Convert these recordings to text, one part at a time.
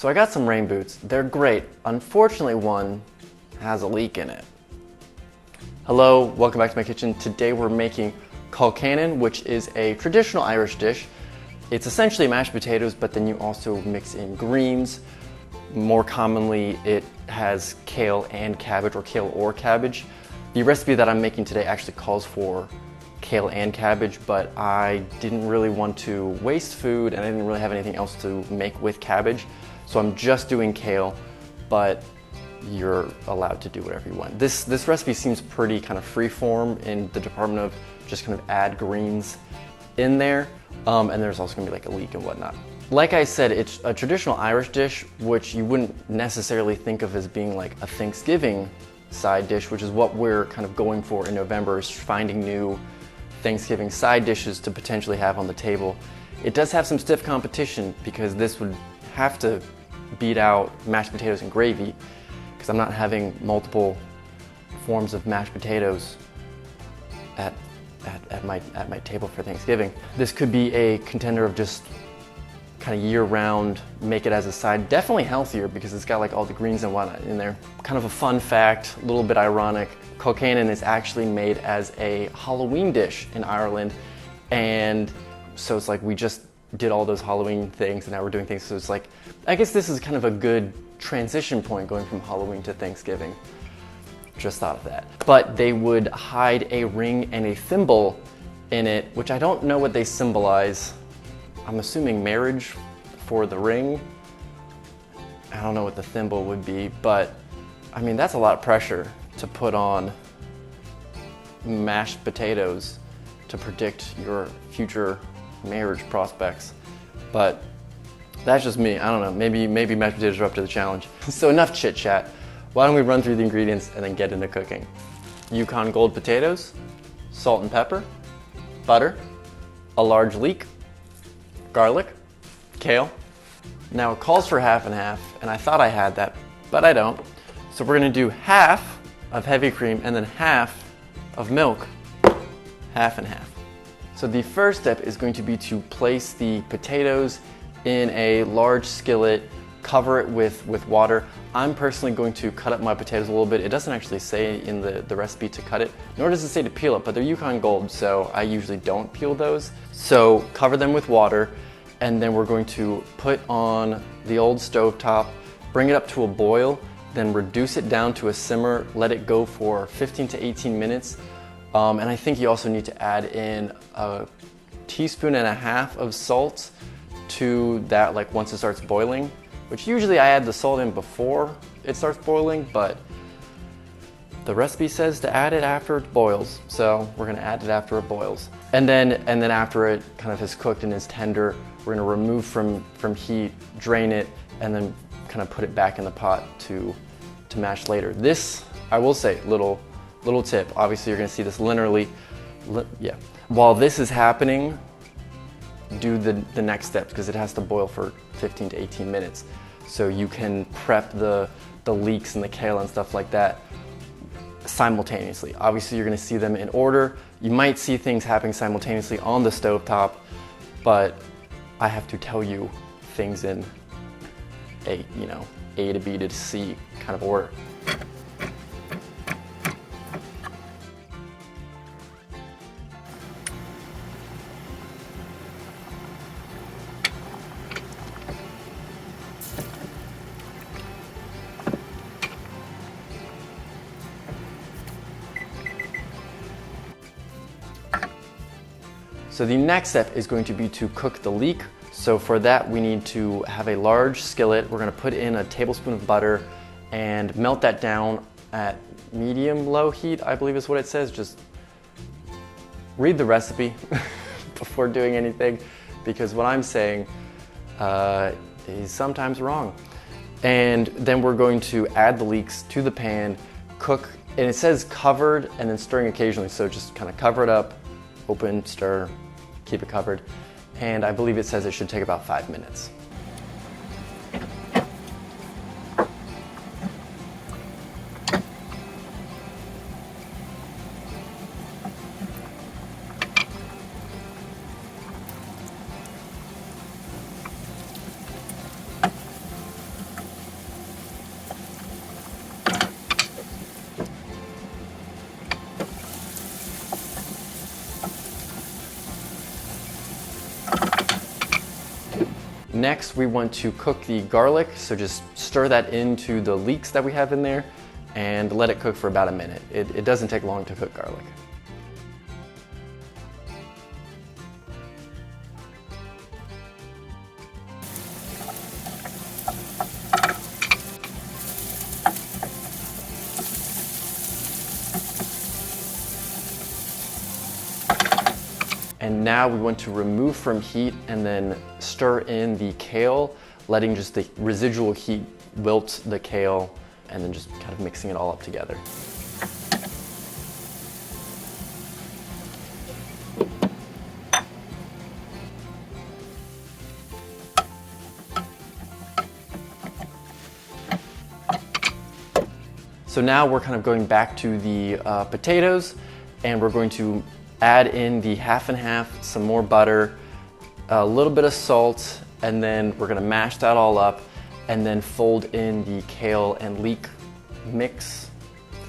So I got some rain boots. They're great. Unfortunately, one has a leak in it. Hello, welcome back to my kitchen. Today we're making Colcannon, which is a traditional Irish dish. It's essentially mashed potatoes, but then you also mix in greens. More commonly, it has kale and cabbage, or kale or cabbage. The recipe that I'm making today actually calls for kale and cabbage, but I didn't really want to waste food and I didn't really have anything else to make with cabbage. So I'm just doing kale, but you're allowed to do whatever you want. This recipe seems pretty kind of free-form in the department of just kind of add greens in there. And there's also gonna be like a leek and whatnot. Like I said, it's a traditional Irish dish, which you wouldn't necessarily think of as being like a Thanksgiving side dish, which is what we're kind of going for in November, is finding new Thanksgiving side dishes to potentially have on the table. It does have some stiff competition because this would have to beat out mashed potatoes and gravy, because I'm not having multiple forms of mashed potatoes at my table for Thanksgiving. This could be a contender of just kind of year-round, make it as a side. Definitely healthier because it's got like all the greens and whatnot in there. Kind of a fun fact, a little bit ironic, Colcannon is actually made as a Halloween dish in Ireland, and so it's like we just did all those Halloween things and now we're doing things, so it's like, I guess this is kind of a good transition point going from Halloween to Thanksgiving. Just thought of that. But they would hide a ring and a thimble in it, which I don't know what they symbolize. I'm assuming marriage for the ring. I don't know what the thimble would be, but I mean, that's a lot of pressure to put on mashed potatoes to predict your future marriage prospects. But that's just me. I don't know. Maybe mashed potatoes are up to the challenge. So enough chit chat. Why don't we run through the ingredients and then get into cooking? Yukon Gold potatoes, salt and pepper, butter, a large leek, garlic, kale. Now it calls for half and half, and I thought I had that, but I don't. So we're gonna do half of heavy cream and then half of milk, half and half. So the first step is going to be to place the potatoes in a large skillet, cover it with water. I'm personally going to cut up my potatoes a little bit. It doesn't actually say in the recipe to cut it, nor does it say to peel it, but they're Yukon Gold, so I usually don't peel those. So cover them with water, and then we're going to put on the old stovetop, bring it up to a boil, then reduce it down to a simmer, let it go for 15 to 18 minutes. And I think you also need to add in a teaspoon and a half of salt to that, like once it starts boiling, which usually I add the salt in before it starts boiling, but the recipe says to add it after it boils. So we're gonna add it after it boils. And then after it kind of has cooked and is tender, we're gonna remove from heat, drain it, and then kind of put it back in the pot to mash later. This, I will say, little tip, obviously you're gonna see this linearly, yeah. While this is happening, do the next steps, because it has to boil for 15 to 18 minutes. So you can prep the leeks and the kale and stuff like that simultaneously. Obviously you're gonna see them in order. You might see things happening simultaneously on the stovetop, but I have to tell you things in A to B to C kind of order. So the next step is going to be to cook the leek. So for that, we need to have a large skillet. We're gonna put in a tablespoon of butter and melt that down at medium-low heat, I believe is what it says. Just read the recipe before doing anything, because what I'm saying is sometimes wrong. And then we're going to add the leeks to the pan, cook, and it says covered and then stirring occasionally. So just kind of cover it up, open, stir, keep it covered. And I believe it says it should take about 5 minutes. Next, we want to cook the garlic, so just stir that into the leeks that we have in there and let it cook for about a minute. It doesn't take long to cook garlic. And now we want to remove from heat and then stir in the kale, letting just the residual heat wilt the kale and then just kind of mixing it all up together. So now we're kind of going back to the potatoes, and we're going to add in the half and half, some more butter, a little bit of salt, and then we're gonna mash that all up and then fold in the kale and leek mix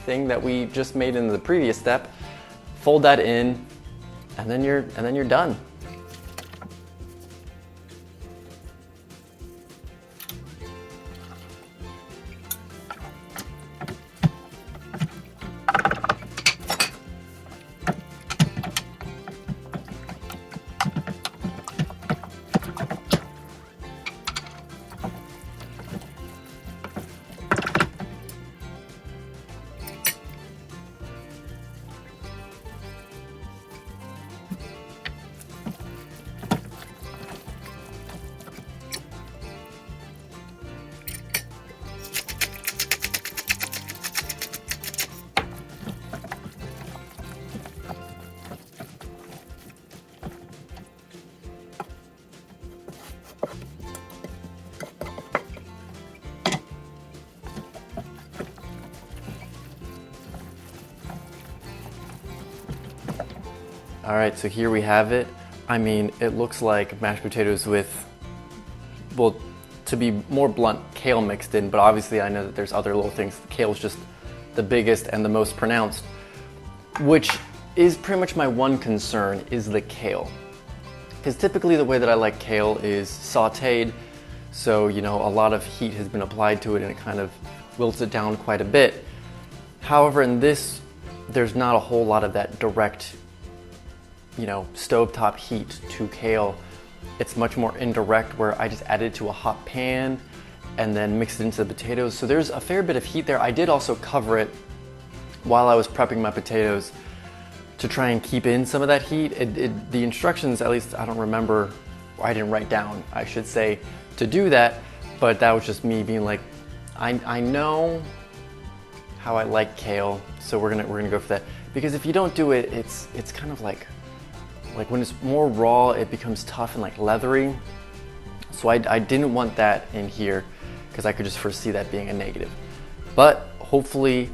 thing that we just made in the previous step. Fold that in, and then you're done. All right, so here we have it. I mean, it looks like mashed potatoes with, well, to be more blunt, kale mixed in, but obviously I know that there's other little things. Kale is just the biggest and the most pronounced, which is pretty much my one concern, is the kale. Because typically the way that I like kale is sauteed, so you know, a lot of heat has been applied to it and it kind of wilts it down quite a bit. However, in this, there's not a whole lot of that direct, you know, stovetop heat to kale. It's much more indirect, where I just add it to a hot pan and then mix it into the potatoes. So there's a fair bit of heat there. I did also cover it while I was prepping my potatoes to try and keep in some of that heat. The instructions, at least I don't remember, or I didn't write down, I should say, to do that, but that was just me being like, I know how I like kale, so we're gonna go for that. Because if you don't do it, it's kind of like when it's more raw, it becomes tough and like leathery. So I didn't want that in here because I could just foresee that being a negative. But hopefully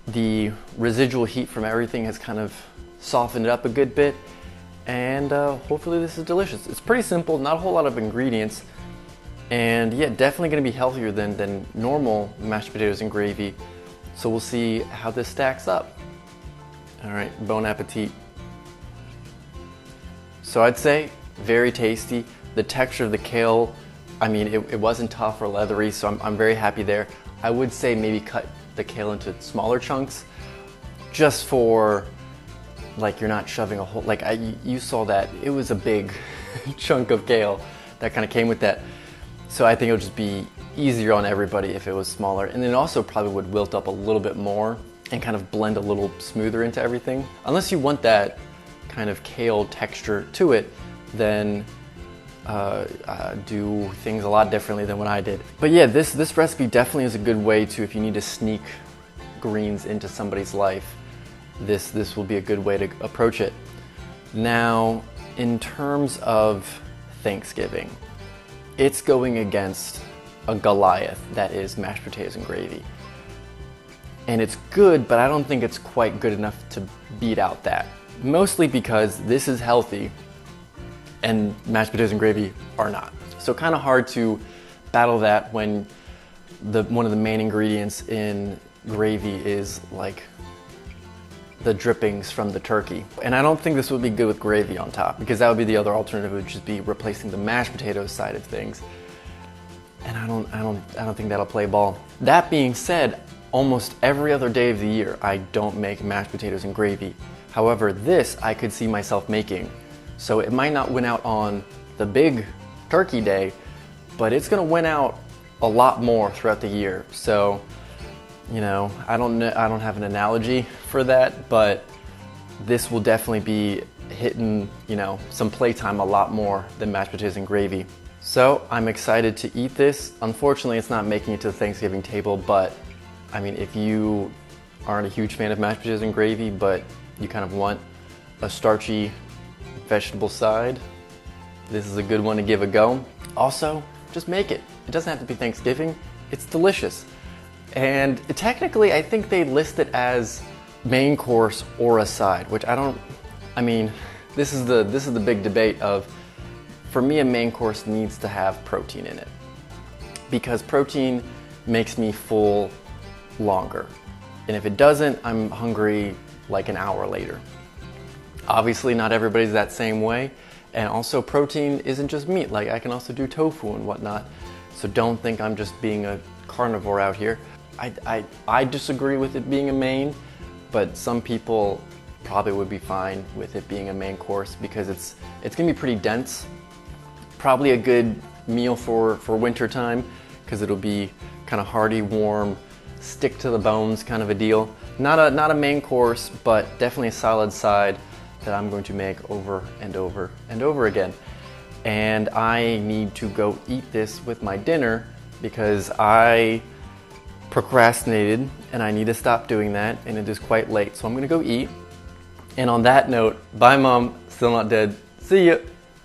the residual heat from everything has kind of softened it up a good bit, and hopefully this is delicious. It's pretty simple, not a whole lot of ingredients, and yeah, definitely gonna be healthier than normal mashed potatoes and gravy. So we'll see how this stacks up. All right, bon appetit. So I'd say very tasty. The texture of the kale, I mean, it wasn't tough or leathery, so I'm very happy there. I would say maybe cut the kale into smaller chunks, just for, like, you're not shoving a whole, like you saw that, it was a big chunk of kale that kind of came with that. So I think it would just be easier on everybody if it was smaller, and then also probably would wilt up a little bit more and kind of blend a little smoother into everything. Unless you want that kind of kale texture to it, then do things a lot differently than what I did. But yeah, this recipe definitely is a good way to, if you need to sneak greens into somebody's life, this will be a good way to approach it. Now, in terms of Thanksgiving, it's going against a Goliath that is mashed potatoes and gravy. And it's good, but I don't think it's quite good enough to beat out that. Mostly because this is healthy and mashed potatoes and gravy are not. So kind of hard to battle that when one of the main ingredients in gravy is like the drippings from the turkey. And I don't think this would be good with gravy on top, because that would be the other alternative, would just be replacing the mashed potatoes side of things. And I don't think that'll play ball. That being said, almost every other day of the year, I don't make mashed potatoes and gravy. However, this I could see myself making. So it might not win out on the big turkey day, but it's gonna win out a lot more throughout the year. So, you know, I don't have an analogy for that, but this will definitely be hitting, you know, some playtime a lot more than mashed potatoes and gravy. So I'm excited to eat this. Unfortunately, it's not making it to the Thanksgiving table, but I mean, if you aren't a huge fan of mashed potatoes and gravy, but you kind of want a starchy vegetable side, this is a good one to give a go. Also, just make it. It doesn't have to be Thanksgiving. It's delicious. And technically, I think they list it as main course or a side, which I mean, this is the big debate of, for me, a main course needs to have protein in it, because protein makes me full longer. And if it doesn't, I'm hungry like an hour later. Obviously, not everybody's that same way. And also, protein isn't just meat. Like, I can also do tofu and whatnot. So don't think I'm just being a carnivore out here. I disagree with it being a main, but some people probably would be fine with it being a main course, because it's gonna be pretty dense. Probably a good meal for winter time, because it'll be kind of hearty, warm, stick to the bones kind of a deal. Not a main course, but definitely a solid side that I'm going to make over and over and over again. And I need to go eat this with my dinner, because I procrastinated and I need to stop doing that, and it is quite late. So I'm gonna go eat. And on that note, bye Mom, still not dead. See ya.